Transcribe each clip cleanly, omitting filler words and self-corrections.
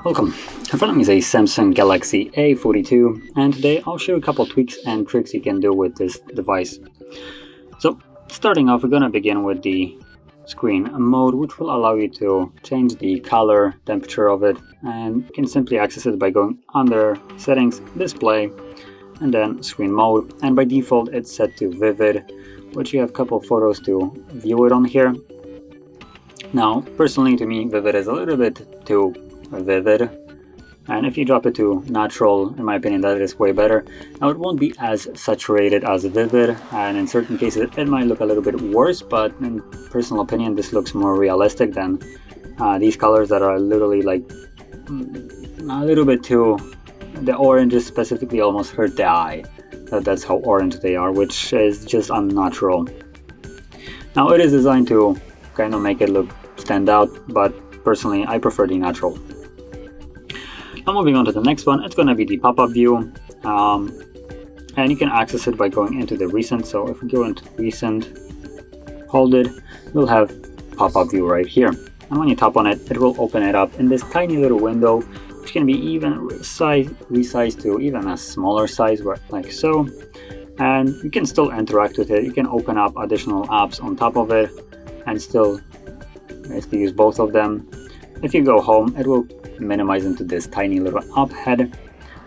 Welcome. In front of me is a Samsung Galaxy A42, and today I'll show you a couple tweaks and tricks you can do with this device. So, starting off, we're going to begin with the screen mode, which will allow you to change the color, temperature of it, and you can simply access it by going under Settings, Display, and then Screen Mode. And by default, it's set to Vivid, which you have a couple photos to view it on here. Now, personally, to me, Vivid is a little bit too vivid, and if you drop it to natural, in my opinion, that is way better. Now, it won't be as saturated as vivid, and in certain cases it might look a little bit worse, but in personal opinion, this looks more realistic than these colors that are literally like a little bit too, the oranges specifically almost hurt the eye. That's how orange they are, which is just unnatural. Now, it is designed to kind of make it look stand out, but personally I prefer the natural. Now, moving on to the next one, it's going to be the Popup View, and you can access it by going into the recent. So if we go into recent, hold it, you'll have Popup View right here, and when you tap on it, it will open it up in this tiny little window, which can be even resized to even a smaller size, like so, and you can still interact with it. You can open up additional apps on top of it and still basically use both of them. If you go home, it will minimize into this tiny little app head,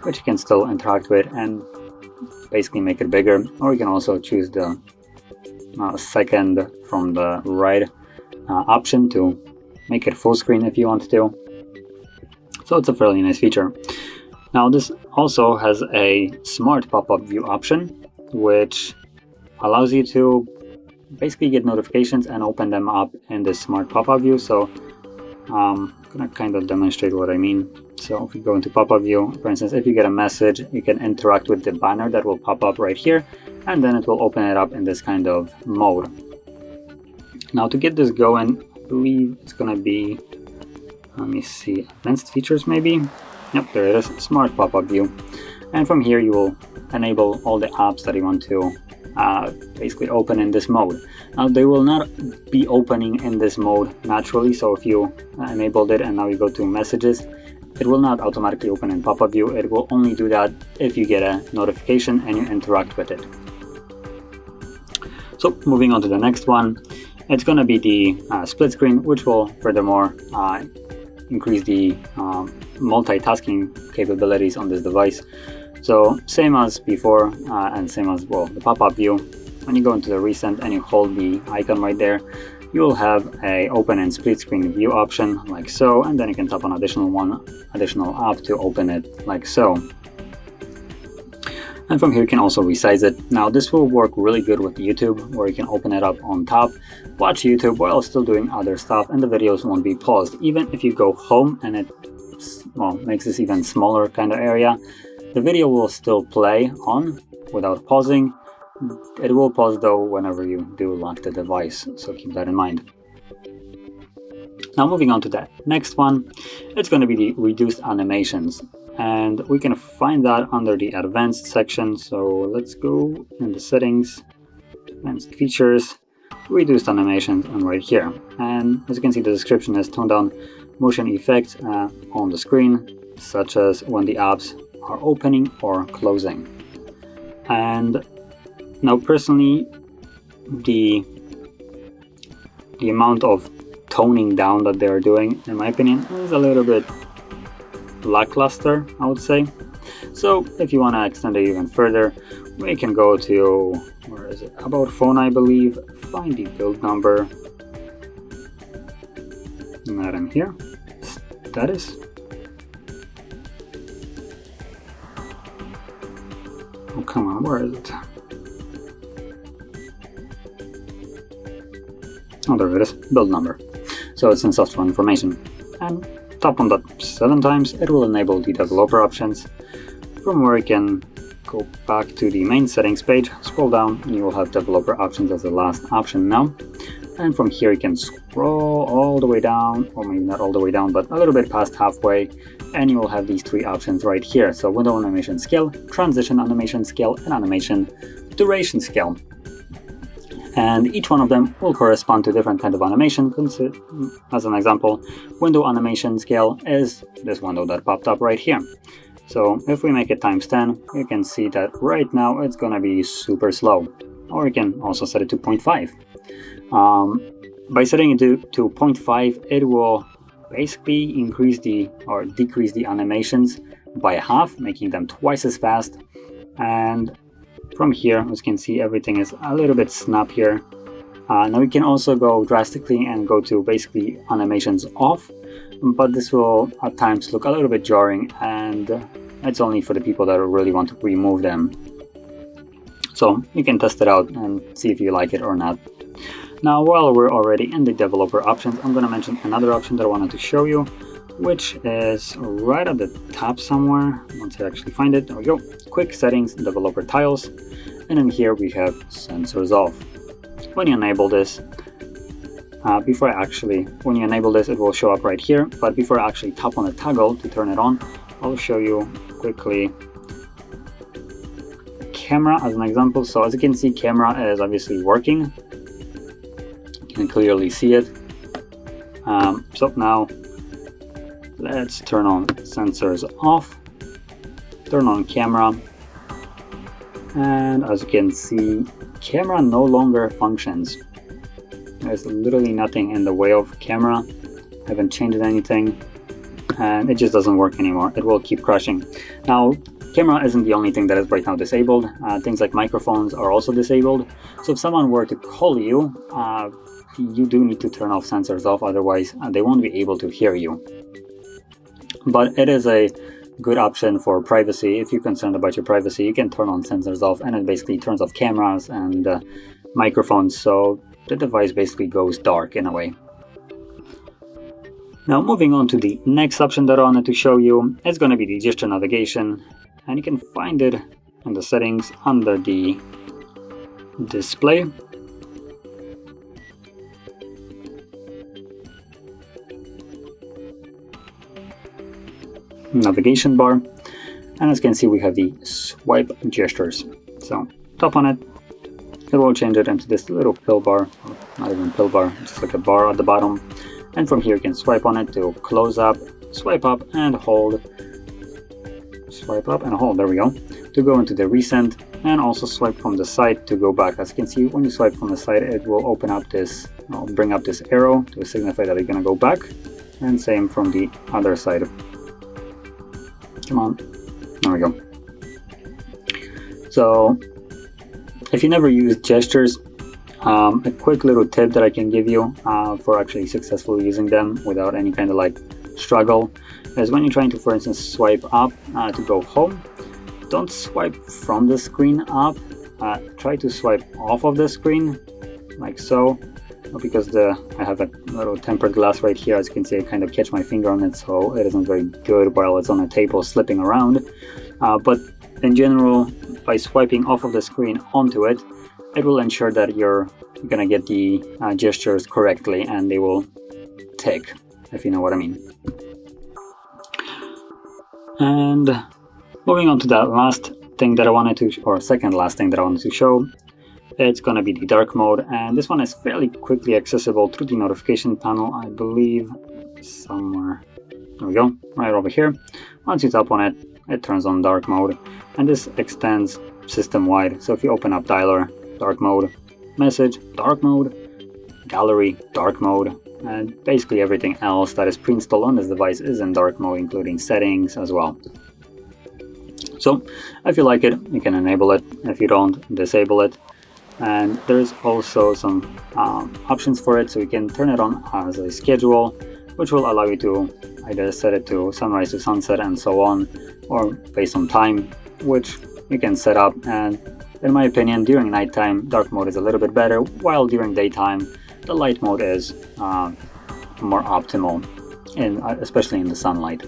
which you can still interact with and basically make it bigger, or you can also choose the second from the right option to make it full screen if you want to. So it's a fairly nice feature. Now, this also has a smart pop-up view option, which allows you to basically get notifications and open them up in this smart pop-up view. So I'm gonna kind of demonstrate what I mean. So if you go into pop-up view, for instance, if you get a message, you can interact with the banner that will pop up right here, and then it will open it up in this kind of mode. Now, to get this going, I believe it's gonna be, let me see, advanced features maybe. Yep, there it is, smart pop-up view. And from here you will enable all the apps that you want to basically open in this mode. Now, they will not be opening in this mode naturally, so if you enabled it and now you go to messages, it will not automatically open in pop-up view. It will only do that if you get a notification and you interact with it. So moving on to the next one, it's going to be the split screen, which will furthermore increase the multitasking capabilities on this device. So same as before, and same as, well, the pop-up view. When you go into the recent and you hold the icon right there, you will have a open and split screen view option like so, and then you can tap on additional app to open it like so. And from here you can also resize it. Now, this will work really good with YouTube, where you can open it up on top, watch YouTube while still doing other stuff, and the videos won't be paused. Even if you go home and it, well, makes this even smaller kind of area, the video will still play on without pausing. It will pause though whenever you do lock the device, so keep that in mind. Now, moving on to the next one, it's going to be the reduced animations, and we can find that under the advanced section. So let's go in the settings, advanced features, reduced animations, and right here. And as you can see, the description is toned down motion effects on the screen, such as when the apps are opening or closing. And now, personally, the amount of toning down that they're doing, in my opinion, is a little bit lackluster, I would say. So if you want to extend it even further, we can go to, where is it, about phone, I believe, find the build number, not in here, status. Oh, come on, where is it? Oh, there it is, build number. So it's in software information. And tap on that 7 times, it will enable the developer options, from where you can go back to the main settings page, scroll down, and you will have developer options as the last option now. And from here you can scroll all the way down, or maybe not all the way down, but a little bit past halfway, and you will have these 3 options right here. So window animation scale, transition animation scale, and animation duration scale. and each one of them will correspond to different kind of animation. As an example, window animation scale is this window that popped up right here. So if we make it times 10, you can see that right now it's gonna be super slow. Or you can also set it to 0.5. By setting it to 0.5, it will basically increase or decrease the animations by half, making them twice as fast. And from here, as you can see, everything is a little bit snappier. Now we can also go drastically and go to basically animations off, but this will at times look a little bit jarring, and it's only for the people that really want to remove them. So you can test it out and see if you like it or not. Now, while we're already in the developer options, I'm going to mention another option that I wanted to show you, which is right at the top somewhere. Once I actually find it, there we go. Quick settings, developer tiles, and in here we have sensors off. When you enable this, when you enable this, it will show up right here. But before I actually tap on the toggle to turn it on, I'll show you quickly camera as an example. So as you can see, camera is obviously working. You can clearly see it. So now let's turn on sensors off, turn on camera, and as you can see, camera no longer functions. There's literally nothing in the way of camera. I haven't changed anything, and it just doesn't work anymore. It will keep crashing. Now, camera isn't the only thing that is right now disabled. Things like microphones are also disabled. So if someone were to call you, you do need to turn off sensors off, otherwise they won't be able to hear you. But it is a good option for privacy. If you're concerned about your privacy, you can turn on sensors off, and it basically turns off cameras and microphones, so the device basically goes dark in a way. Now, moving on to the next option that I wanted to show you, it's going to be the gesture navigation, and you can find it in the settings under the display. Navigation bar, and as you can see, we have the swipe gestures. So tap on it, it will change it into this little pill bar, not even pill bar, just like a bar at the bottom. And from here you can swipe on it to close up, swipe up and hold, swipe up and hold, there we go, to go into the recent, and also swipe from the side to go back. As you can see, when you swipe from the side, it will open up this, bring up this arrow to signify that you're gonna go back, and same from the other side. Come on, there we go. So if you never use gestures, a quick little tip that I can give you for actually successfully using them without any kind of like struggle is when you're trying to, for instance, swipe up to go home, don't swipe from the screen up, try to swipe off of the screen like so, because I have a little tempered glass right here. As you can see, I kind of catch my finger on it, so it isn't very good while it's on a table slipping around. But in general, by swiping off of the screen onto it, it will ensure that you're gonna get the gestures correctly, and they will tick, if you know what I mean. And moving on to that last thing that I wanted to, or second last thing that I wanted to show, it's going to be the dark mode, and this one is fairly quickly accessible through the notification panel, I believe somewhere. There we go, right over here. Once you tap on it, it turns on dark mode, and this extends system-wide. So if you open up dialer, dark mode, message, dark mode, gallery, dark mode, and basically everything else that is pre-installed on this device is in dark mode, including settings as well. So if you like it, you can enable it. If you don't, disable it. And there's also some options for it, so you can turn it on as a schedule, which will allow you to either set it to sunrise to sunset and so on, or based on time, which you can set up. And in my opinion, during nighttime, dark mode is a little bit better, while during daytime, the light mode is more optimal, especially in the sunlight.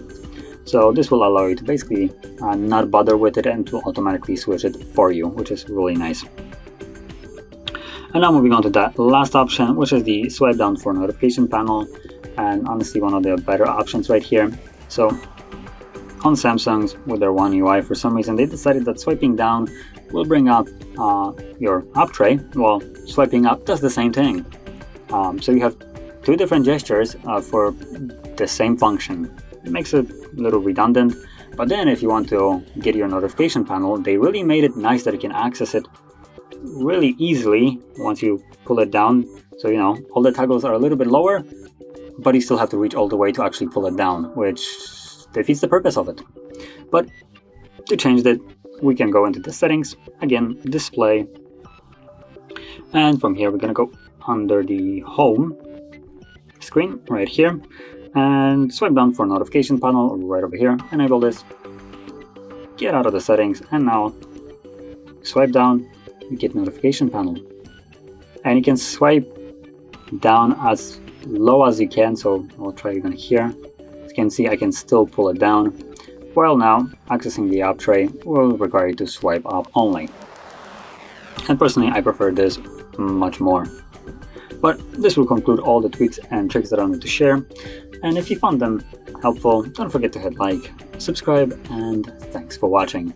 So this will allow you to basically not bother with it and to automatically switch it for you, which is really nice. And now moving on to that last option, which is the swipe down for notification panel, and honestly one of the better options right here. So on Samsung's with their One UI, for some reason they decided that swiping down will bring up your app tray, while swiping up does the same thing. So you have two different gestures for the same function. It makes it a little redundant, but then if you want to get your notification panel, they really made it nice that you can access it really easily once you pull it down. So all the toggles are a little bit lower, but you still have to reach all the way to actually pull it down, which defeats the purpose of it. But to change that, we can go into the settings, again, display, and from here we're gonna go under the home screen right here and swipe down for notification panel right over here, enable this, get out of the settings, and now swipe down, get notification panel. And you can swipe down as low as you can, so I'll try again here. As you can see, I can still pull it down, while now accessing the app tray will require you to swipe up only. And personally, I prefer this much more. But this will conclude all the tweaks and tricks that I wanted to share. And if you found them helpful, don't forget to hit like, subscribe, and thanks for watching.